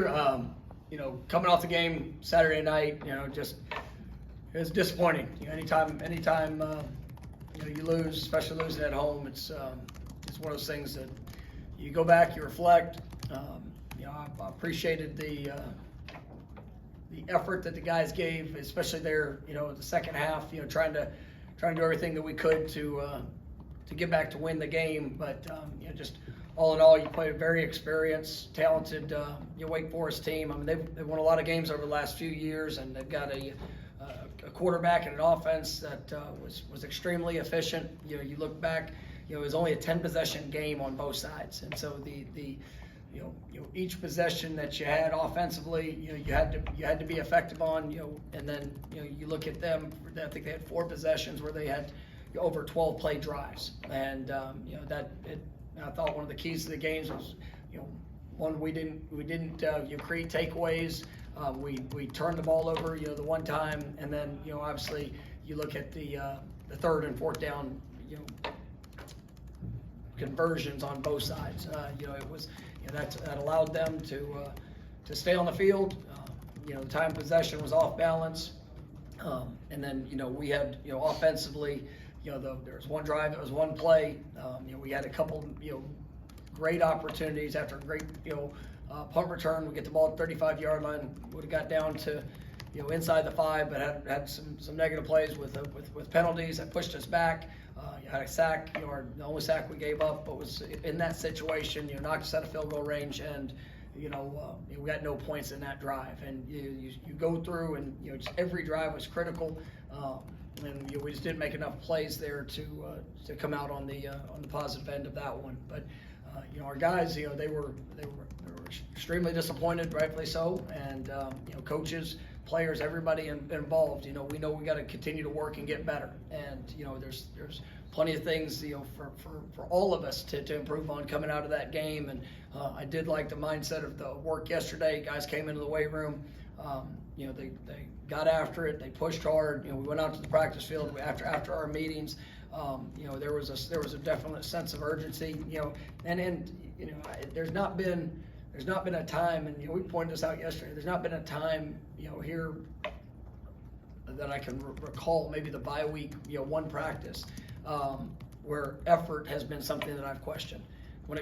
Coming off the game Saturday night, just it was disappointing. Anytime you lose, especially losing at home, it's one of those things that you go back, you reflect. I appreciated the effort that the guys gave, especially there, the second half. Trying to do everything that we could to get back to win the game, but just all in all, you played a very experienced, talented Wake Forest team. I mean, they've won a lot of games over the last few years, and they've got a quarterback and an offense that was extremely efficient. You look back, it was only a 10-possession game on both sides, and so each possession that you had offensively, you had to be effective on, and then you look at them. I think they had 4 possessions where they had over 12 play drives, and I thought one of the keys to the games was, one, we didn't create takeaways. We turned the ball over, the one time, and then obviously you look at the 3rd and 4th down, conversions on both sides. It was that allowed them to stay on the field. The time possession was off balance, and then we had offensively. There was one drive, there was one play. We had a couple, great opportunities after a great, punt return. We get the ball at the 35-yard line. Would have got down to, inside the 5, but had some negative plays with penalties that pushed us back. Had a sack, the only sack we gave up, but was in that situation. Knocked us out of field goal range, and we got no points in that drive. And you go through, and just every drive was critical. And we just didn't make enough plays there to come out on the positive end of that one. But our guys, they were extremely disappointed, rightfully so. And coaches, players, everybody involved. We know we got to continue to work and get better. And there's plenty of things for all of us to improve on coming out of that game. And I did like the mindset of the work yesterday. Guys came into the weight room. They got after it. They pushed hard. We went out to the practice field after our meetings. There was a definite sense of urgency. There's not been a time, and we pointed this out yesterday. There's not been a time here that I can recall, maybe the bye week, one practice, where effort has been something that I've questioned. When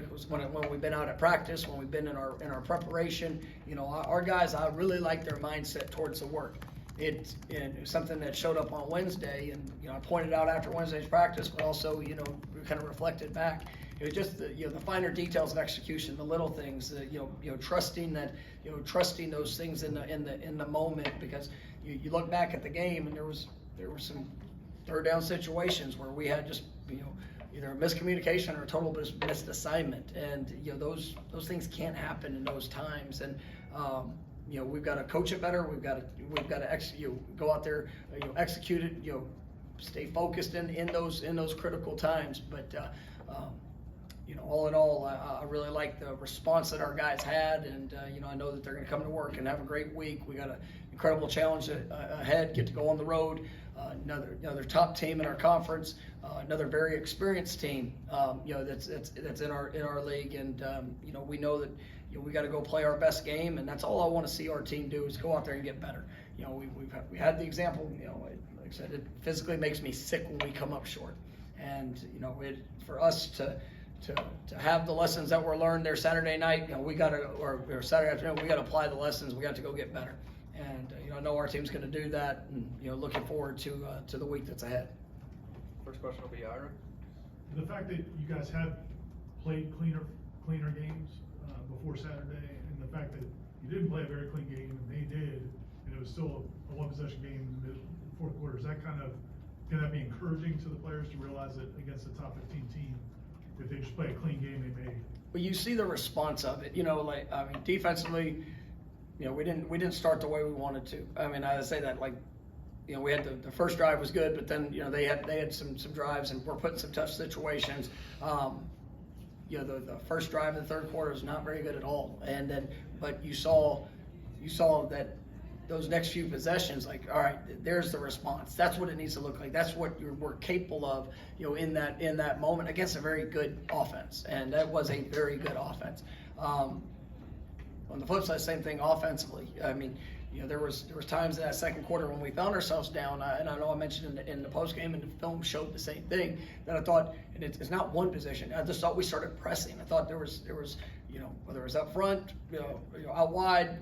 we've been out at practice, when we've been in our preparation, our guys, I really like their mindset towards the work. It was something that showed up on Wednesday, and I pointed out after Wednesday's practice, but also we kind of reflected back. It was just the finer details of execution, the little things, trusting those things in the moment, because you look back at the game, and there were some 3rd down situations where we had just either a miscommunication or a total missed assignment, and those things can't happen in those times. And we've got to coach it better. We've got to go out there, execute it, stay focused in those critical times. But all in all, I really like the response that our guys had, and I know that they're going to come to work and have a great week. We got an incredible challenge ahead. Get to go on the road. Another top team in our conference. Another very experienced team. That's in our league, and we know that we got to go play our best game, and that's all I want to see our team do is go out there and get better. We had the example. Like I said, it physically makes me sick when we come up short, and for us to have the lessons that were learned there Saturday night, we got to, or Saturday afternoon, we got to apply the lessons. We got to go get better, and I know our team's going to do that, and looking forward to the week that's ahead. First question will be Ira. The fact that you guys had played cleaner games before Saturday, and the fact that you didn't play a very clean game and they did, and it was still a one-possession game in the 4th quarter, is that can that be encouraging to the players to realize that against a top 15 team, if they just play a clean game, they may? Well, you see the response of it. Defensively, we didn't start the way we wanted to. I say that we had the first drive was good, but then they had some drives, and we're put in some tough situations. The first drive in the 3rd quarter was not very good at all, but you saw that those next few possessions, all right, there's the response. That's what it needs to look like. That's what we're capable of, in that moment against a very good offense, and that was a very good offense. on the flip side, same thing offensively. I mean, there was times in that second quarter when we found ourselves down, and I know I mentioned in the post game and the film showed the same thing, that I thought, and it's not one position. I just thought we started pressing. I thought there was whether it was up front, out wide,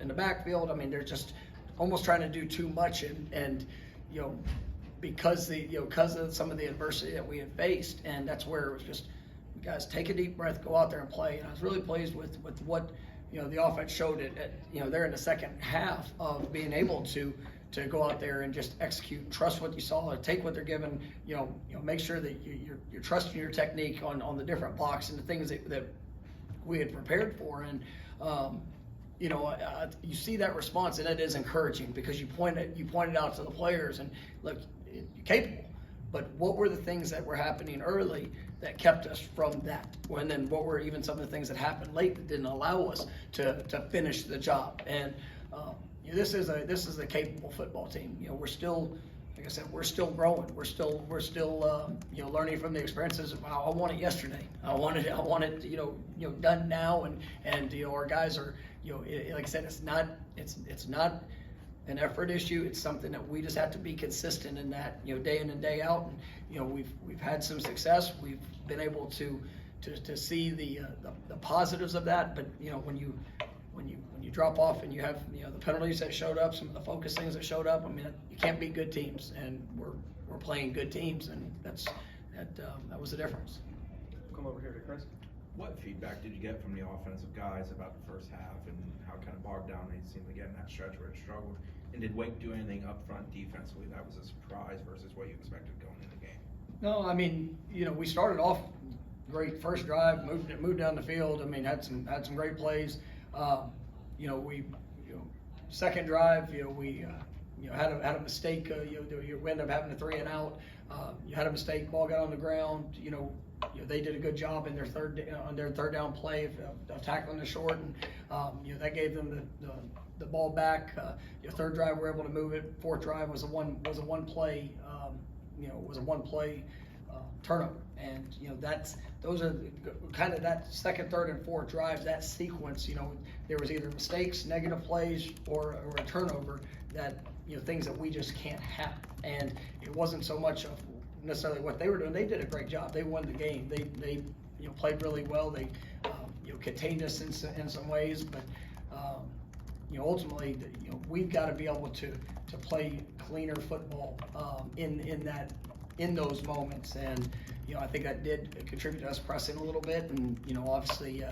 in the backfield. I mean, they're just almost trying to do too much, and because of some of the adversity that we had faced, and that's where it was just, guys, take a deep breath, go out there and play. And I was really pleased with what the offense showed there in the second half of being able to go out there and just execute, trust what you saw, take what they're given, make sure that you're trusting your technique on the different blocks and the things that we had prepared for. And you see that response, and it is encouraging because you pointed out to the players, and look, you're capable. But what were the things that were happening early that kept us from that? And then what were even some of the things that happened late that didn't allow us to finish the job? And this is a capable football team. We're still, like I said, we're still growing. We're still learning from the experiences. I want it yesterday. I want it done now. And our guys are, like I said, it's not an effort issue. It's something that we just have to be consistent in that, day in and day out. And we've had some success. We've been able to see the positives of that. But when you drop off and you have the penalties that showed up, some of the focus things that showed up, I mean, you can't beat good teams, and we're playing good teams, and that was the difference. Come over here to Chris. What feedback did you get from the offensive guys about the first half and how kind of bogged down they seemed to get in that stretch where it struggled? And did Wake do anything up front defensively that was a surprise versus what you expected going into the game? No, I mean, we started off great first drive, moved down the field. I mean, had some great plays. Second drive, we had a mistake. We ended up having a 3 and out. You had a mistake. Ball got on the ground. They did a good job in their third down play of tackling the short, and that gave them the ball back. Third drive, we were able to move it. Fourth drive was a one play turnover, and those are kind of that second, third, and fourth drives. That sequence, there was either mistakes, negative plays, or a turnover that things that we just can't have. And it wasn't so much of necessarily what they were doing. They did a great job. They won the game. They played really well. They contained us in some ways, but ultimately we've got to be able to play cleaner football in those moments. And I think that did contribute to us pressing a little bit, and obviously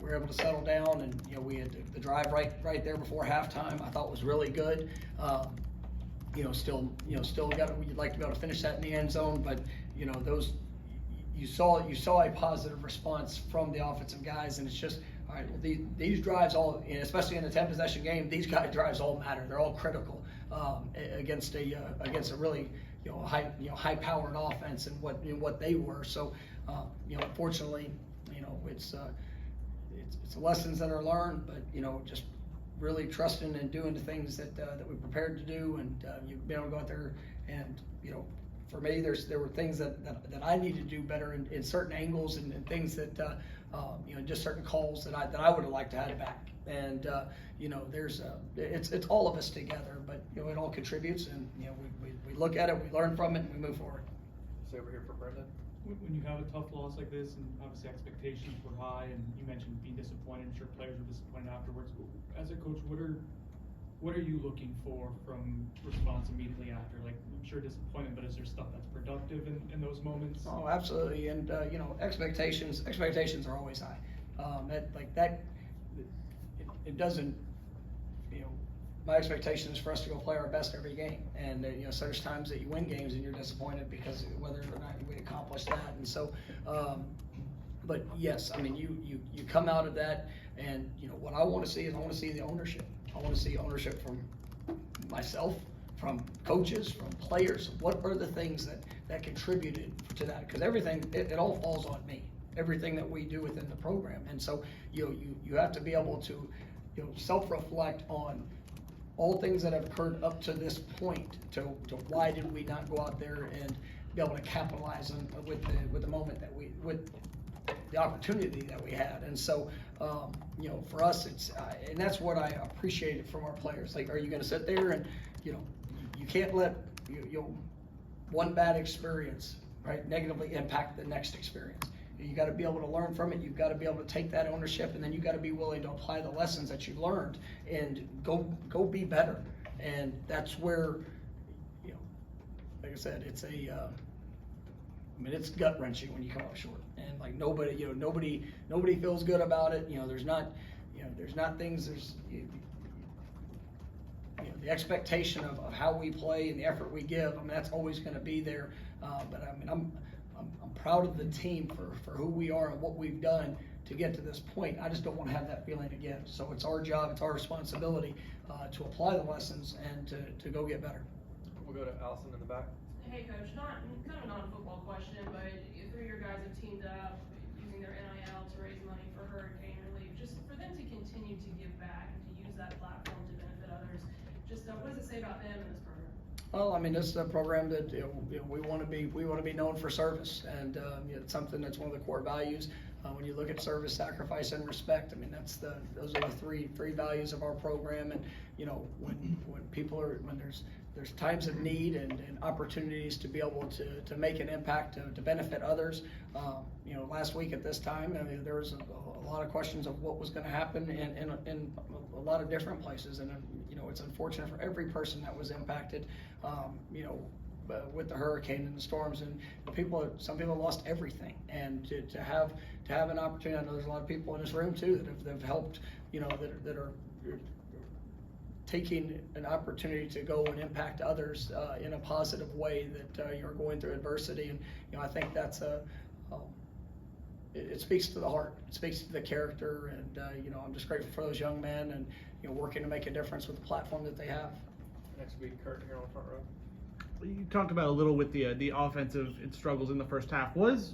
we were able to settle down, and we had the drive right there before halftime. I thought was really good. Still we'd like to be able to finish that in the end zone, but those you saw a positive response from the offensive guys, and it's just, all right, well, these drives all, especially in a 10 possession game, these drives all matter. They're all critical against a really high powered offense and what they were. So unfortunately, it's lessons that are learned, but just really trusting and doing the things that we prepared to do, and you've been able to go out there and for me, there were things that I need to do better in certain angles and things that just certain calls that I would have liked to have it back. And it's all of us together, but it all contributes, and we look at it, we learn from it, and we move forward. Stay over here for Brendan. When you have a tough loss like this, and obviously expectations were high, and you mentioned being disappointed, I'm sure players were disappointed afterwards. As a coach, what are you looking for from response immediately after? Like, I'm sure disappointment, but is there stuff that's productive in those moments? Oh, absolutely. And expectations are always high. It doesn't. My expectation is for us to go play our best every game, and so there's times that you win games and you're disappointed because whether or not we accomplish that. And so, but yes, I mean you come out of that, and what I want to see is the ownership. I want to see ownership from myself, from coaches, from players. What are the things that contributed to that? Because everything, it all falls on me. Everything that we do within the program, and so you have to be able to self-reflect on all things that have occurred up to this point. To why did we not go out there and be able to capitalize on with the moment that the opportunity that we had. And so, you know, for us, it's, and that's what I appreciated from our players. Like, are you gonna sit there and, you know, you can't let, one bad experience, right, negatively impact the next experience. You gotta be able to learn from it, you've gotta be able to take that ownership, and then you gotta be willing to apply the lessons that you've learned and go be better. And that's where, you know, like I said, it's it's gut wrenching when you come up short. And like nobody feels good about it. There's not things, the expectation of how we play and the effort we give, that's always gonna be there. But I'm proud of the team for who we are and what we've done to get to this point. I just don't want to have that feeling again. So it's our job, it's our responsibility to apply the lessons and to go get better. We'll go to Allison in the back. Hey Coach, kind of a non-football question, but three of your guys have teamed up using their NIL to raise money for hurricane relief. Just for them to continue to give back and to use that platform to benefit others, just what does it say about them in this program? Well, this is a program that we want to be known for service, and it's something that's one of the core values. When you look at service, sacrifice, and respect, those are the three values of our program. And when there's times of need and opportunities to be able to make an impact to benefit others. Last week at this time, there was a lot of questions of what was going to happen in a lot of different places, and it's unfortunate for every person that was impacted. With the hurricane and the storms, and some people lost everything, and to have an opportunity. I know there's a lot of people in this room too that have helped, that are taking an opportunity to go and impact others in a positive way that you're going through adversity. And I think that's it speaks to the heart, it speaks to the character, and I'm just grateful for those young men and working to make a difference with the platform that they have. Next week, Kurt here on the front row. You talked about a little with the offensive struggles in the first half. Was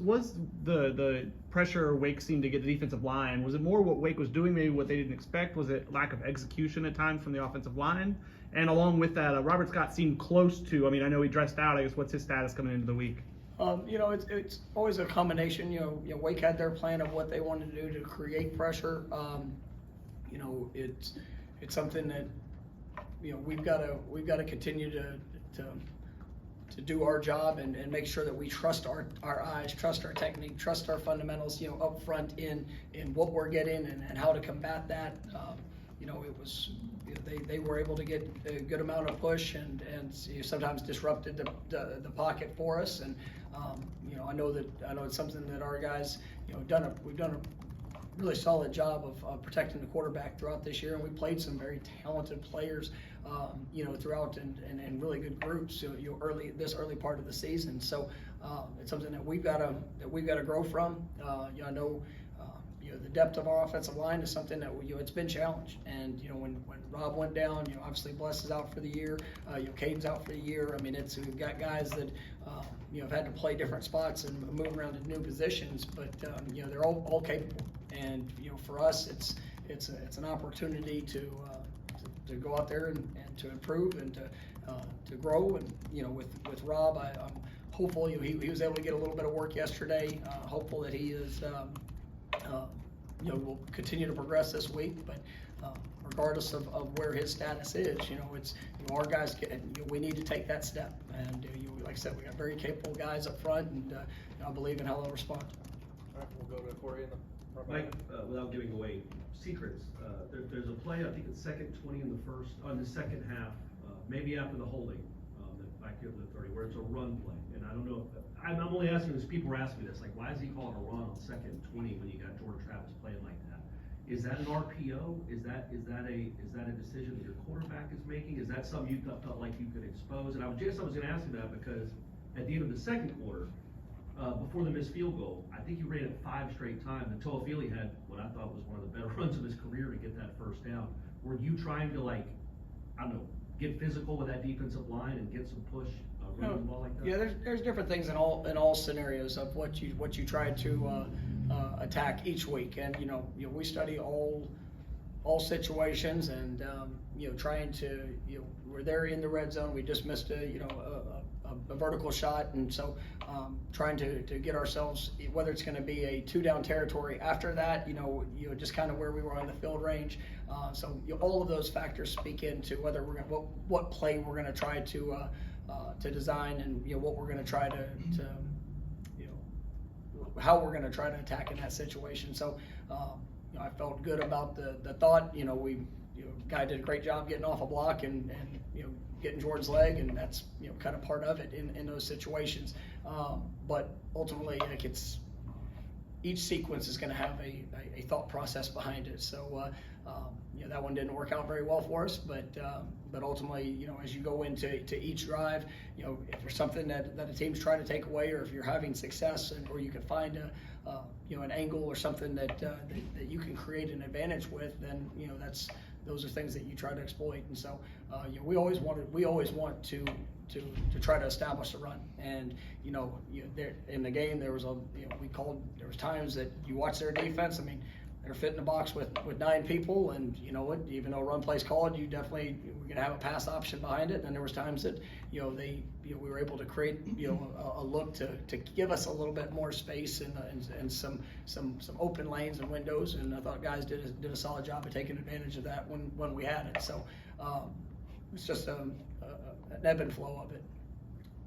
the pressure Wake seemed to get the defensive line? Was it more what Wake was doing, maybe what they didn't expect? Was it lack of execution at times from the offensive line? And along with that, Robert Scott seemed close to. I know he dressed out. I guess what's his status coming into the week? It's always a combination. Wake had their plan of what they wanted to do to create pressure. It's something that we've got to continue to do our job and make sure that we trust our eyes, trust our technique, trust our fundamentals, up front in what we're getting and how to combat that. It was, they were able to get a good amount of push and sometimes disrupted the pocket for us. And I know it's something that our guys, we've done a really solid job of protecting the quarterback throughout this year, and we played some very talented players, throughout and really good groups, this early part of the season. So it's something that we've got to grow from. I know the depth of our offensive line is something that it's been challenged. And when Rob went down, obviously Bless is out for the year. Caden's out for the year. We've got guys that have had to play different spots and move around to new positions, but they're all capable. And for us, it's an opportunity to go out there and to improve and to grow. And with Rob, I'm hopeful he was able to get a little bit of work yesterday. Hopeful that he is will continue to progress this week. But regardless of where his status is, it's our guys we need to take that step. And like I said, we got very capable guys up front, and I believe in how they'll respond. All right, we'll go to Corey in the front row. Mike, without giving away secrets, there's a play, I think it's second 20 in the second half, maybe after the holding, back here at the 30, where it's a run play. And I don't know if, I'm only asking this, people are asking me this, like, why is he calling a run on second 20 when you got Jordan Travis playing like that? Is that an RPO? Is that a decision that your quarterback is making? Is that something you felt like you could expose? And I was gonna ask you that because at the end of the second quarter, before the missed field goal, I think you ran it 5 straight times, and Toafili had what I thought was one of the better runs of his career to get that first down. Were you trying to, get physical with that defensive line and get some push running the ball like that? Yeah, there's different things in all scenarios of what you try to attack each week, and we study all all situations, and trying to, we're there in the red zone. We just missed a vertical shot, and so trying to get ourselves, whether it's going to be a 2-down territory after that, just kind of where we were on the field range. So all of those factors speak into whether we're going what play we're going to try to design, and what we're going to try to how we're going to try to attack in that situation. So I felt good about the thought. Guy did a great job getting off a block and getting Jordan's leg, and that's kind of part of it in those situations. But ultimately, like, it's each sequence is going to have a thought process behind it. So that one didn't work out very well for us, but ultimately, as you go into each drive, if there's something that a team's trying to take away, or if you're having success, or you can find an angle or something that you can create an advantage with, then those are things that you try to exploit. And so we always want to try to establish a run. And there in the game there was there was times that you watch their defense. I mean, they're fit in the box with 9 people, and even though run play's called, we're gonna have a pass option behind it. And there was times that we were able to create a look to give us a little bit more space and some open lanes and windows. And I thought guys did a solid job of taking advantage of that when we had it. So it's just an ebb and flow of it.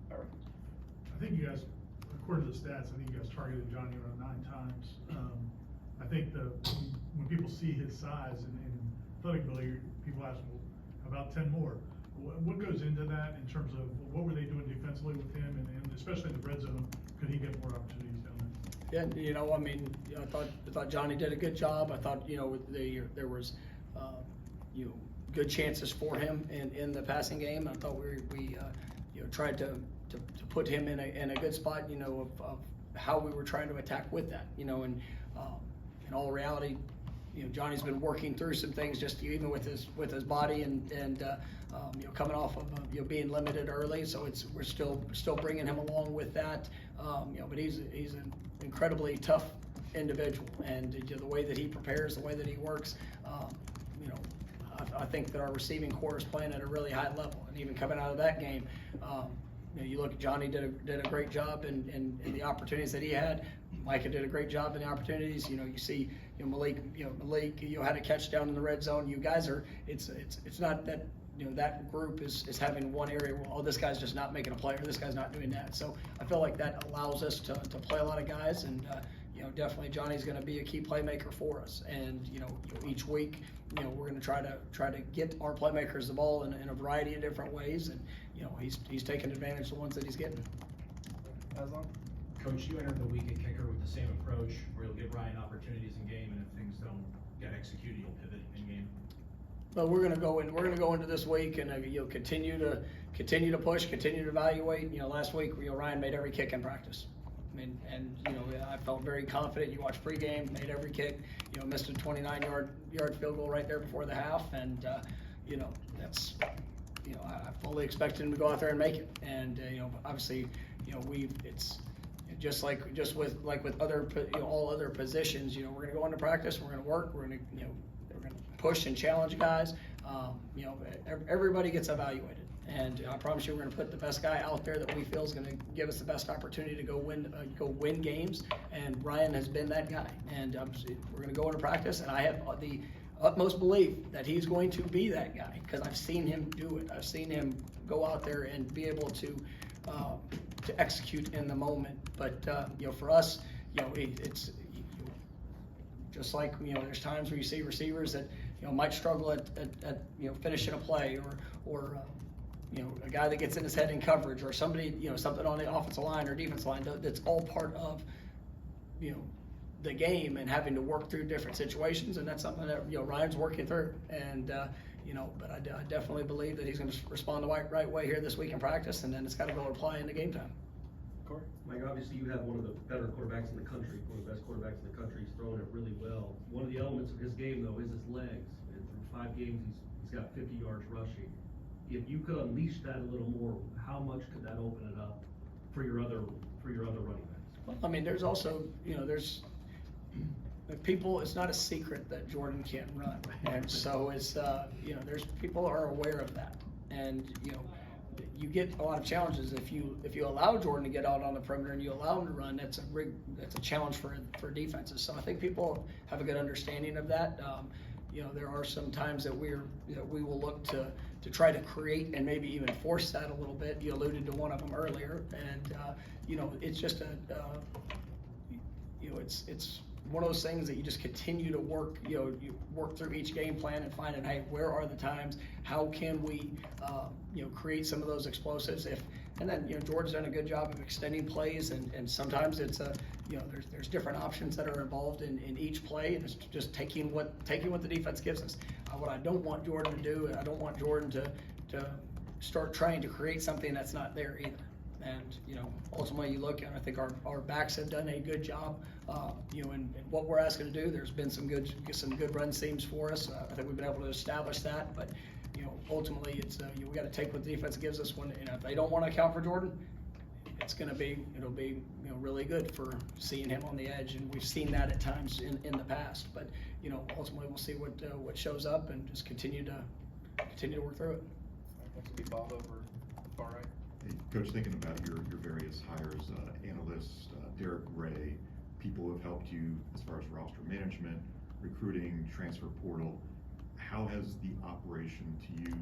I think you guys, according to the stats, I think you guys targeted Johnny around 9 times. I think when people see his size and athletic ability, people ask, well, about 10 more. What goes into that in terms of what were they doing defensively with him, and especially in the red zone, could he get more opportunities down there? Yeah, I thought Johnny did a good job. I thought there was good chances for him in the passing game. I thought we tried to put him in a good spot, of how we were trying to attack with that, and in all reality, Johnny's been working through some things, just even with his body and coming off of being limited early. So we're still bringing him along with that. But he's an incredibly tough individual, and the way that he prepares, the way that he works. I think that our receiving core is playing at a really high level, and even coming out of that game, you look at Johnny did a great job in the opportunities that he had. Micah did a great job in the opportunities. You see, Malik, had a catch down in the red zone. You guys are. It's not that that group is having one area where, oh, this guy's just not making a play, or this guy's not doing that. So I feel like that allows us to play a lot of guys, and definitely Johnny's going to be a key playmaker for us. And each week, we're going to try to get our playmakers the ball in a variety of different ways, and he's taking advantage of the ones that he's getting. Aslan? Coach, you entered the week at kicker with the same approach, where you'll give Ryan opportunities in game, and if things don't get executed, you'll pivot in game. But we're going to go into this week, and continue to push, continue to evaluate. Last week Ryan made every kick in practice. I felt very confident. You watched pregame, made every kick. Missed a 29-yard field goal right there before the half, and that's I fully expected him to go out there and make it. And obviously it's just with other all other positions. We're going to go into practice. We're going to work. We're going to push and challenge guys. Everybody gets evaluated. And I promise you, we're going to put the best guy out there that we feel is going to give us the best opportunity to go win games. And Ryan has been that guy. And we're going to go into practice, and I have the utmost belief that he's going to be that guy, because I've seen him do it. I've seen him go out there and be able to execute in the moment. But for us, it's just like there's times where you see receivers that might struggle at finishing a play, or a guy that gets in his head in coverage, or somebody, something on the offensive line or defensive line. That's all part of, the game, and having to work through different situations. And that's something that, Ryan's working through. And, but I definitely believe that he's going to respond the right way here this week in practice, and then it's got to go apply in the game time. Corey? Mike, obviously you have one of the better quarterbacks in the country, one of the best quarterbacks in the country. He's throwing it really well. One of the elements of his game, though, is his legs. And through 5 games, he's got 50 yards rushing. If you could unleash that a little more, how much could that open it up for your other running backs? Well, there's also, it's not a secret that Jordan can't run. And so it's, there's people are aware of that. And, you get a lot of challenges if you allow Jordan to get out on the perimeter and you allow him to run. That's a challenge for defenses. So I think people have a good understanding of that. There are some times that we will look to try to create and maybe even force that a little bit. You alluded to one of them earlier, and it's just it's one of those things that you just continue to work. You work through each game plan and finding, hey, where are the times? How can we create some of those explosives? And then George's done a good job of extending plays, and sometimes it's there's different options that are involved in each play, and it's just taking what the defense gives us. What I don't want Jordan to do, I don't want Jordan to start trying to create something that's not there either. And ultimately you look at, I think our backs have done a good job, in what we're asking to do. There's been some good run seams for us. I think we've been able to establish that, but ultimately it's we got to take what the defense gives us. When if they don't want to account for Jordan, it'll be really good for seeing him on the edge, and we've seen that at times in the past. But ultimately we'll see what shows up and just continue to work through it. Next will be Bob over far right. Hey, Coach, thinking about your various hires, analysts, Derek Ray, people who have helped you as far as roster management, recruiting, transfer portal, how has the operation to you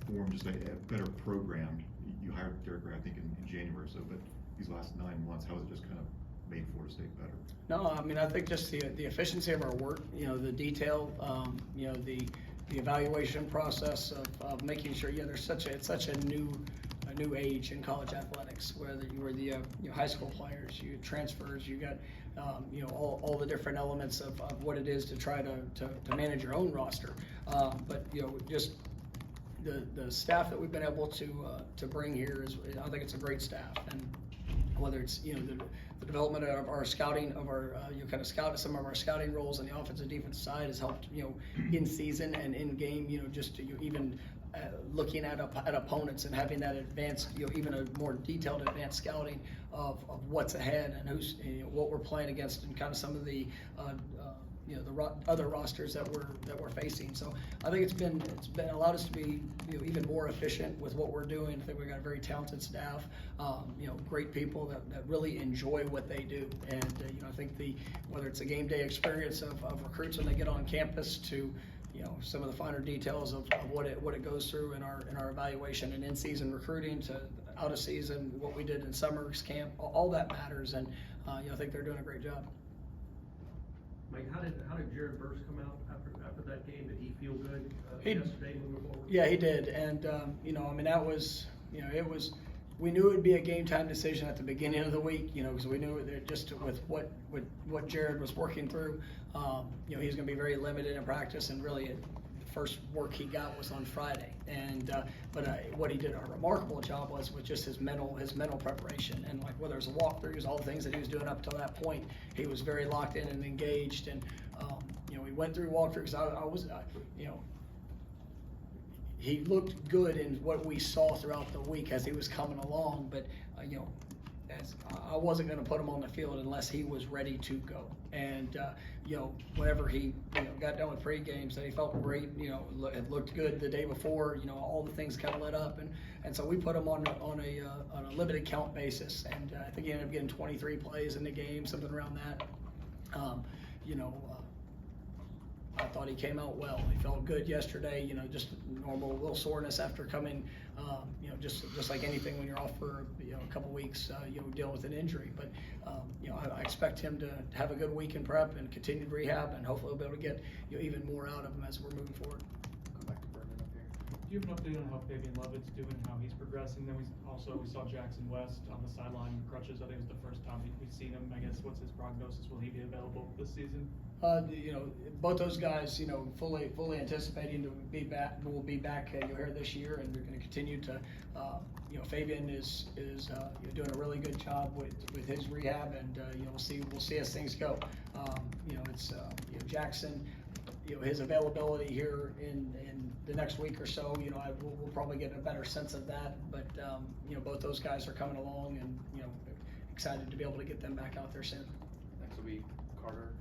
formed just a better program? You hired Derek Ray, I think, in January or so, but these last 9 months, how has it just kind of made Florida State better? No, I mean, I think just the efficiency of our work, the detail, the evaluation process of making sure, it's such a new age in college athletics, whether you were the high school players, you transfers, you got all the different elements of what it is to try to manage your own roster, but just the staff that we've been able to bring here I think it's a great staff. And whether it's the development of our scouting, of our kind of scout some of our scouting roles on the offensive defensive side has helped in season and in game, just even looking at opponents and having that advanced, even a more detailed advanced scouting of what's ahead and who's what we're playing against, and kind of some of the other rosters that we're facing. So I think it's been allowed us to be even more efficient with what we're doing. I think we've got a very talented staff, great people that really enjoy what they do. And I think whether it's a game day experience of recruits when they get on campus to some of the finer details of what it goes through in our evaluation and in season recruiting to out of season, what we did in summer camp, all that matters. And I think they're doing a great job. Mike, how did Jared Burks come out after that game? Did he feel good yesterday moving forward? Yeah, he did, and that was we knew it would be a game time decision at the beginning of the week, because we knew that just with what Jared was working through, he was going to be very limited in practice, and really the first work he got was on Friday. And but what he did a remarkable job was with just his mental preparation, and like whether it was walkthroughs, all the things that he was doing up till that point, he was very locked in and engaged. And we went through walkthroughs. He looked good in what we saw throughout the week as he was coming along, but as I wasn't going to put him on the field unless he was ready to go. And whenever he got done with pre-games, that he felt great. It looked good the day before. All the things kind of lit up, and so we put him on a limited count basis, and I think he ended up getting 23 plays in the game, something around that. I thought he came out well. He felt good yesterday. Just normal little soreness after coming. Just like anything when you're off for a couple weeks, dealing with an injury. But I expect him to have a good week in prep and continued rehab, and hopefully we'll be able to get even more out of him as we're moving forward. Go back to Brendan up here. Do you have an update on how Fabian Lovett's doing, how he's progressing? Then we saw Jackson West on the sideline with crutches. I think it was the first time we've seen him. I guess what's his prognosis? Will he be available this season? Both those guys, fully anticipating to be back. Will be back here this year, and they're going to continue to. Fabian is doing a really good job with his rehab, and we'll see as things go. It's Jackson. His availability here in the next week or so. We'll probably get a better sense of that. But both those guys are coming along, and excited to be able to get them back out there soon. Next will be Carter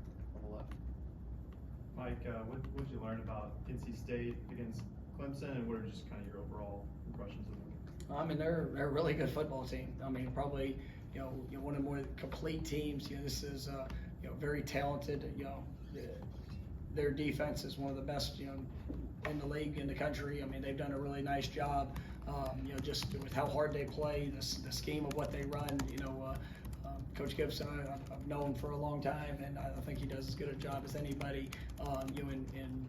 Mike, what did you learn about NC State against Clemson, and what are just kind of your overall impressions of them? I mean, they're a really good football team. I mean, probably, one of the more complete teams. This is, very talented. Their defense is one of the best, in the league, in the country. I mean, they've done a really nice job, just with how hard they play, the scheme of what they run. Coach Gibson, I've known for a long time, and I think he does as good a job as anybody, in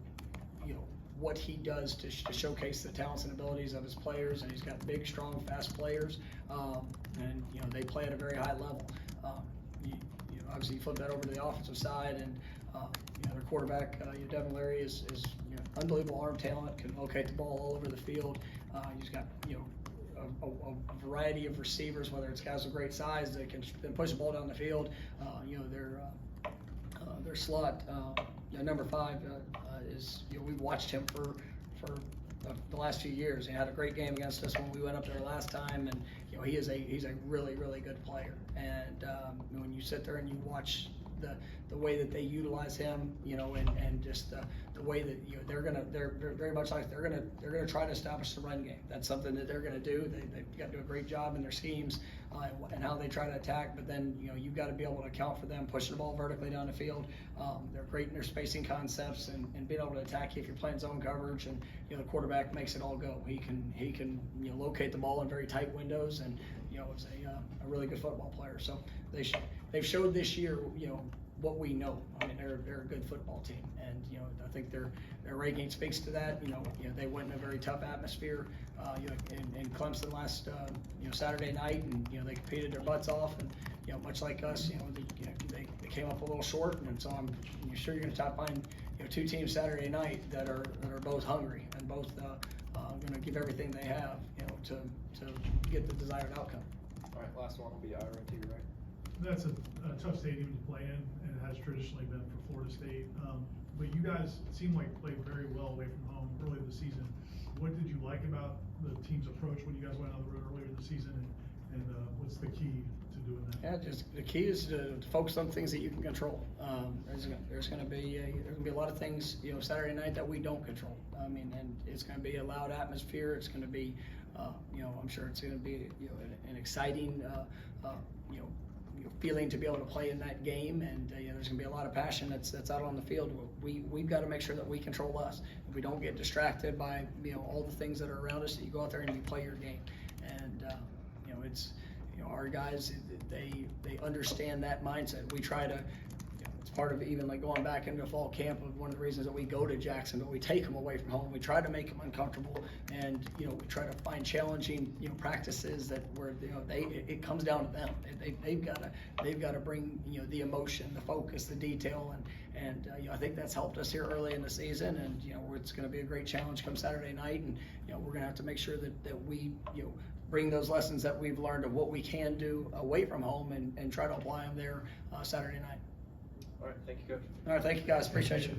what he does to showcase the talents and abilities of his players, and he's got big, strong, fast players, and they play at a very high level. Obviously, you flip that over to the offensive side, and their quarterback, Devin Leary, is unbelievable arm talent, can locate the ball all over the field. He's got a variety of receivers, whether it's guys of great size that can push the ball down the field. Their slot, number 5, is we've watched him for the last few years. He had a great game against us when we went up there last time, and he's a really, really good player. And when you sit there and you watch the way that they utilize him, and just the way that they're very much like they're gonna try to establish the run game. That's something that they're gonna do. They've got to do a great job in their schemes and how they try to attack. But then you've got to be able to account for them pushing the ball vertically down the field. They're great in their spacing concepts and being able to attack you if you're playing zone coverage. And the quarterback makes it all go. He can locate the ball in very tight windows, and is a really good football player. So they've showed this year what we know. I mean, they're a good football team, and I think their ranking speaks to that. They went in a very tough atmosphere, in Clemson last Saturday night, and they competed their butts off, and much like us, they came up a little short, and so I'm sure you're going to find 2 teams Saturday night that are both hungry and both going to give everything they have to get the desired outcome. All right, last one will be Ira to your right. That's a tough stadium to play in, and it has traditionally been for Florida State. But you guys seem like played very well away from home early in the season. What did you like about the team's approach when you guys went on the road earlier in the season, and what's the key to doing that? Yeah, just the key is to focus on things that you can control. There's going to be a lot of things Saturday night that we don't control. I mean, and it's going to be a loud atmosphere. It's going to be I'm sure it's going to be an exciting feeling to be able to play in that game, and there's going to be a lot of passion that's out on the field. We've got to make sure that we control us. If we don't get distracted by all the things that are around us, that you go out there and you play your game. And it's our guys, they understand that mindset. We try to. It's part of even like going back into fall camp. Of one of the reasons that we go to Jacksonville, we take them away from home. We try to make them uncomfortable, and we try to find challenging practices that where it comes down to them. They've got to bring the emotion, the focus, the detail, and I think that's helped us here early in the season. And it's going to be a great challenge come Saturday night, and we're going to have to make sure that we bring those lessons that we've learned of what we can do away from home and try to apply them there Saturday night. All right, thank you, Coach. All right, thank you guys. Appreciate you.